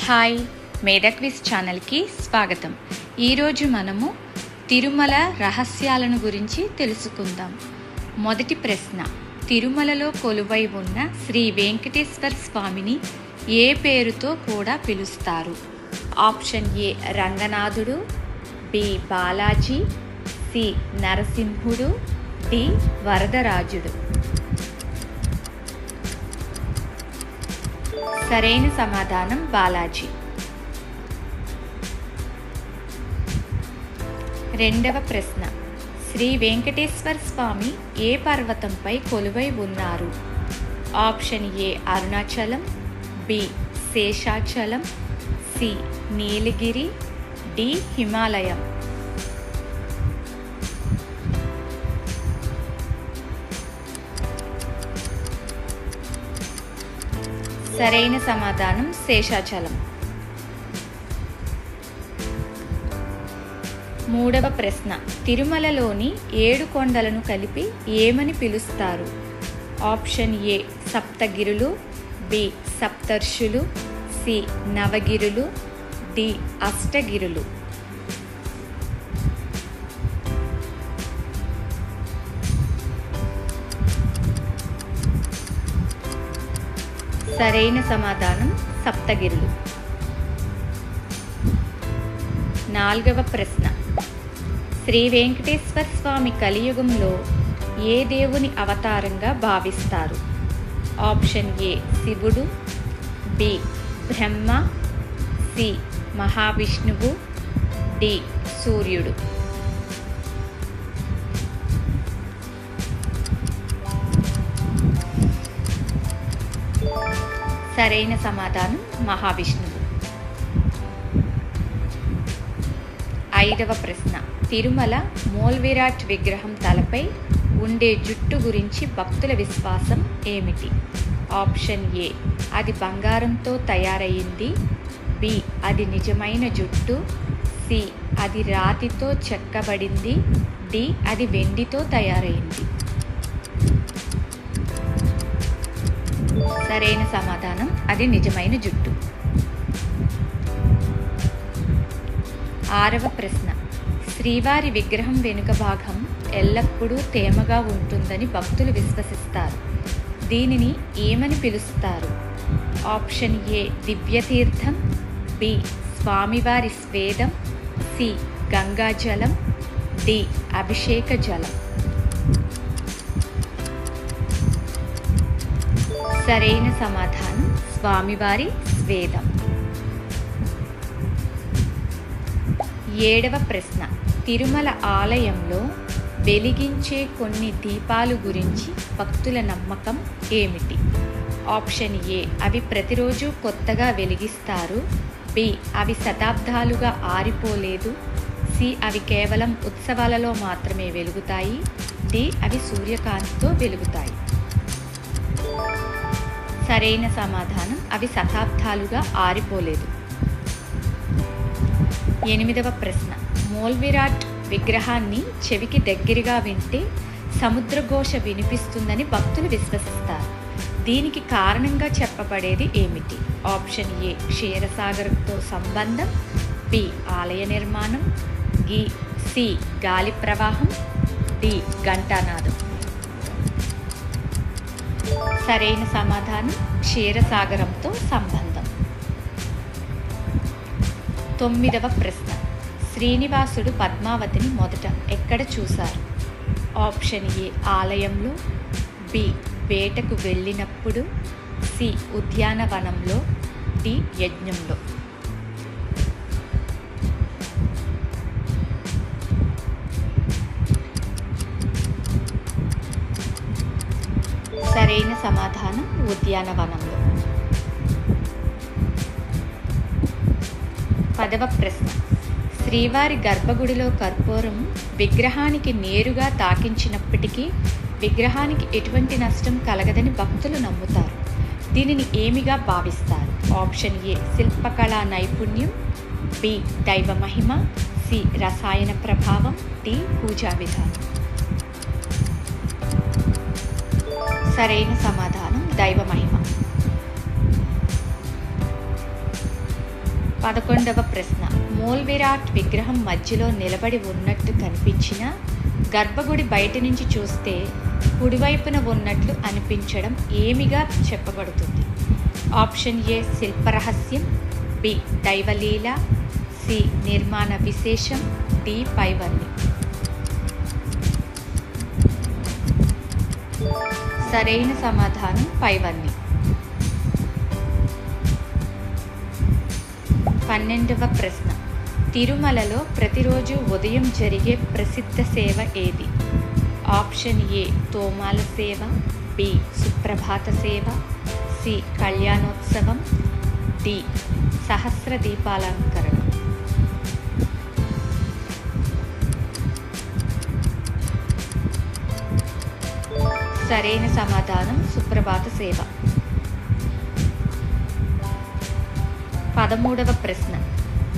Hi, మేధా quiz ఛానల్కి స్వాగతం. ఈరోజు మనము తిరుమల రహస్యాలను గురించి తెలుసుకుందాం. మొదటి ప్రశ్న, తిరుమలలో కొలువై ఉన్న శ్రీ వెంకటేశ్వర స్వామిని ఏ పేరుతో కూడా పిలుస్తారు? ఆప్షన్ ఏ రంగనాథుడు, బి బాలాజీ, సి నరసింహుడు, డి వరదరాజుడు. సరైన సమాధానం బాలాజీ. రెండవ ప్రశ్న, శ్రీ వెంకటేశ్వర స్వామి ఏ పర్వతంపై కొలువై ఉన్నారు? Option A Arunachalam, B Seshachalam, C Nilagiri, D Himalayam. సరైన సమాధానం శేషాచలం. మూడవ ప్రశ్న, తిరుమలలోని 7 కొండలను కలిపి ఏమని పిలుస్తారు? ఆప్షన్ ఏ సప్తగిరులు, బి సప్తర్షులు, సి నవగిరులు, డి అష్టగిరులు. సరైన సమాధానం సప్తగిరులు. నాలుగవ ప్రశ్న, శ్రీ వెంకటేశ్వర స్వామి కలియుగంలో ఏ దేవుని అవతారంగా భావిస్తారు? ఆప్షన్ ఏ శివుడు, బి బ్రహ్మ, సి మహావిష్ణువు, డి సూర్యుడు. సరైన సమాధానం మహావిష్ణువు. ఐదవ ప్రశ్న, తిరుమల మూలవిరాట్ విగ్రహం తలపై ఉండే జుట్టు గురించి భక్తుల విశ్వాసం ఏమిటి? ఆప్షన్ ఏ అది బంగారంతో తయారయ్యింది, బి అది నిజమైన జుట్టు, సి అది రాతితో చెక్కబడింది, డి అది వెండితో తయారైంది. సరైన సమాధానం అది నిజమైన జుట్టు. ఆరవ ప్రశ్న, శ్రీవారి విగ్రహం వెనుక భాగం ఎల్లప్పుడూ తేమగా ఉంటుందని భక్తులు విశ్వసిస్తారు. దీనిని ఏమని పిలుస్తారు? ఆప్షన్ ఏ దివ్యతీర్థం, బి స్వామివారి స్వేదం, సి గంగాజలం, డి అభిషేక జలం. సరైన సమాధానం స్వామివారి స్వేదం. ఏడవ ప్రశ్న, తిరుమల ఆలయంలో వెలిగించే కొన్ని దీపాలు గురించి భక్తుల నమ్మకం ఏమిటి? ఆప్షన్ ఏ అవి ప్రతిరోజు కొత్తగా వెలిగిస్తారు, బి అవి శతాబ్దాలుగా ఆరిపోలేదు, సి అవి కేవలం ఉత్సవాలలో మాత్రమే వెలుగుతాయి, డి అవి సూర్యకాంతితో వెలుగుతాయి. సరైన సమాధానం అవి శతాబ్దాలుగా ఆరిపోలేదు. ఎనిమిదవ ప్రశ్న, మూలవిరాట్ విగ్రహాన్ని చెవికి దగ్గరగా వింటే సముద్రఘోష వినిపిస్తుందని భక్తులు విశ్వసిస్తారు. దీనికి కారణంగా చెప్పబడేది ఏమిటి? ఆప్షన్ ఏ క్షీరసాగరంతో సంబంధం, బి ఆలయ నిర్మాణం, సి గాలి ప్రవాహం, డి ఘంటానాదం. సరైన సమాధానం క్షీరసాగరంతో సంబంధం. తొమ్మిదవ ప్రశ్న, శ్రీనివాసుడు పద్మావతిని మొదట ఎక్కడ చూశారు? ఆప్షన్ ఏ ఆలయంలో, బి వేటకు వెళ్ళినప్పుడు, సి ఉద్యానవనంలో, డి యజ్ఞంలో. సరైన సమాధానం ఉద్యానవనంలో. 10వ ప్రశ్న, శ్రీవారి గర్భగుడిలో కర్పూరం విగ్రహానికి నేరుగా తాకించినప్పటికీ విగ్రహానికి ఎటువంటి నష్టం కలగదని భక్తులు నమ్ముతారు. దీనిని ఏమిగా భావిస్తారు? ఆప్షన్ ఏ శిల్పకళా నైపుణ్యం, బి దైవ మహిమ, సి రసాయన ప్రభావం, డి పూజా విధానం. సరైన సమాధానం దైవ మహిమ. 11వ ప్రశ్న, మూల్ విరాట్ విగ్రహం మధ్యలో నిలబడి ఉన్నట్టు కనిపించిన గర్భగుడి బయట నుంచి చూస్తే కుడివైపున ఉన్నట్లు అనిపించడం ఏమిగా చెప్పబడుతుంది? ఆప్షన్ ఏ శిల్పరహస్యం, బి దైవలీల, సి నిర్మాణ విశేషం, డి పైవన్నీ. సరైన సమాధానం పైవన్నీ. 12వ ప్రశ్న, తిరుమలలో ప్రతిరోజు ఉదయం జరిగే ప్రసిద్ధ సేవ ఏది? ఆప్షన్ ఏ తోమాల సేవ, బి సుప్రభాత సేవ, సి కళ్యాణోత్సవం, డి సహస్ర దీపాలంకరణ. సరైన సమాధానం సుప్రభాత సేవ. 13వ ప్రశ్న,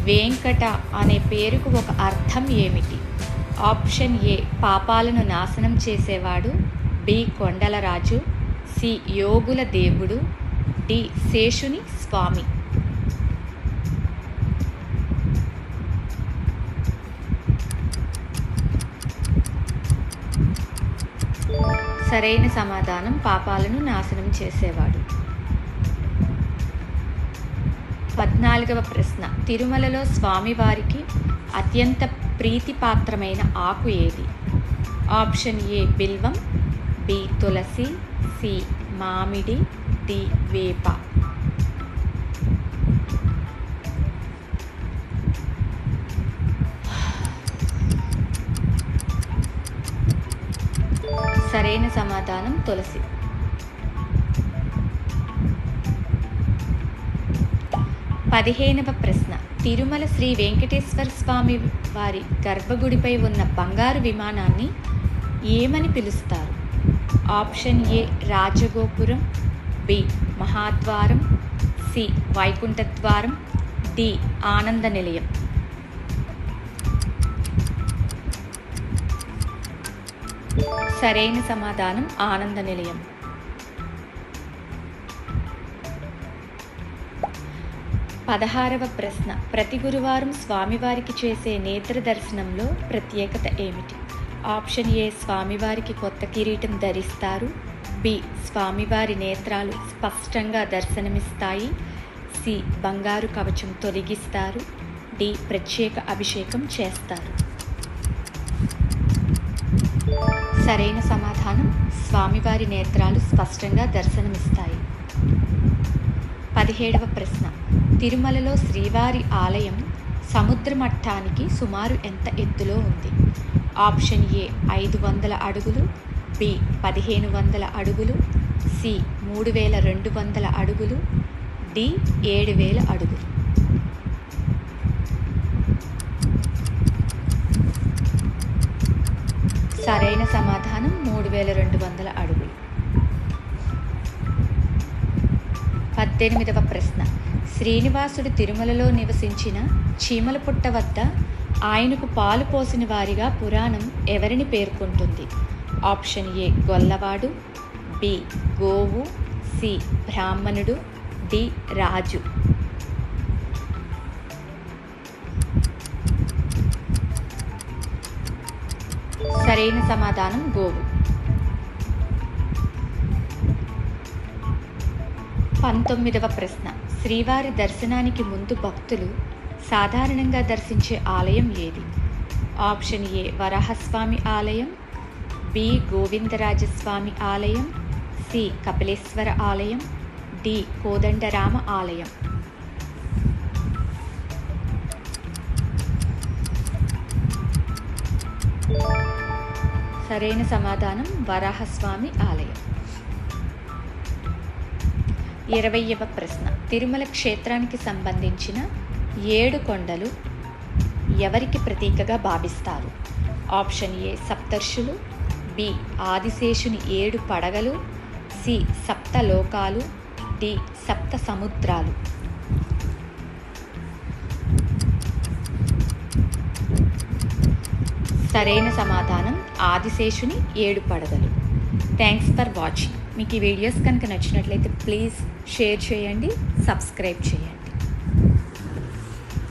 వెంకట అనే పేరుకు ఒక అర్థం ఏమిటి? ఆప్షన్ ఏ పాపాలను నాశనం చేసేవాడు, బి కొండలరాజు, సి యోగుల దేవుడు, డి శేషుని స్వామి. సరైన సమాధానం పాపాలను నాశనం చేసేవాడు. 14వ ప్రశ్న, తిరుమలలో స్వామివారికి అత్యంత ప్రీతిపాత్రమైన ఆకు ఏది? ఆప్షన్ ఏ బిల్వం, బి తులసి, సి మామిడి, డి వేప. సరైన సమాధానం తులసి. 15వ ప్రశ్న, తిరుమల శ్రీ వెంకటేశ్వర స్వామి వారి గర్భగుడిపై ఉన్న బంగారు విమానాన్ని ఏమని పిలుస్తారు? ఆప్షన్ ఏ రాజగోపురం, బి మహాద్వారం, సి వైకుంఠద్వారం, డి ఆనంద నిలయం. సరైన సమాధానం ఆనంద నిలయం. 16వ ప్రశ్న, ప్రతి గురువారం స్వామివారికి చేసే నేత్ర దర్శనంలో ప్రత్యేకత ఏమిటి? ఆప్షన్ ఏ స్వామివారికి కొత్త కిరీటం ధరిస్తారు, బి స్వామివారి నేత్రాలు స్పష్టంగా దర్శనమిస్తాయి, సి బంగారు కవచం తొలగిస్తారు, డి ప్రత్యేక అభిషేకం చేస్తారు. సరైన సమాధానం స్వామివారి నేత్రాలు స్పష్టంగా దర్శనమిస్తాయి. 17వ ప్రశ్న, తిరుమలలో శ్రీవారి ఆలయం సముద్ర మట్టానికి సుమారు ఎంత ఎత్తులో ఉంది? ఆప్షన్ ఏ 500 అడుగులు, బి 1500 అడుగులు, సి 3200 అడుగులు, డి 7000 అడుగులు. సరైన సమాధానం 3200 అడుగులు. 18వ ప్రశ్న, శ్రీనివాసుడు తిరుమలలో నివసించిన చీమల పుట్ట వద్ద ఆయనకు పాలు పోసిన వారిగా పురాణం ఎవరిని పేర్కొంటుంది? ఆప్షన్ ఏ గొల్లవాడు, బి గోవు, సి బ్రాహ్మణుడు, డి రాజు. సరైన సమాధానం గోవు. 19వ ప్రశ్న, శ్రీవారి దర్శనానికి ముందు భక్తులు సాధారణంగా దర్శించే ఆలయం ఏది? ఆప్షన్ ఏ వరాహస్వామి ఆలయం, బి గోవిందరాజస్వామి ఆలయం, సి కపిలేశ్వర ఆలయం, డి కోదండరామ ఆలయం. సరైన సమాధానం వరాహస్వామి ఆలయం. 20వ ప్రశ్న, తిరుమల క్షేత్రానికి సంబంధించిన 7 కొండలు ఎవరికి ప్రతీకగా భావిస్తారు? ఆప్షన్ ఏ సప్తర్షులు, బి ఆదిశేషుని 7 పడగలు, సి సప్త లోకాలు, డి సప్త సముద్రాలు. సరైన సమాధానం ఆదిశేషుని 7 పడగలు. Thanks for watching. మీకు ఈ వీడియోస్ కనుక నచ్చినట్లయితే ప్లీజ్ షేర్ చేయండి, సబ్స్క్రైబ్ చేయండి.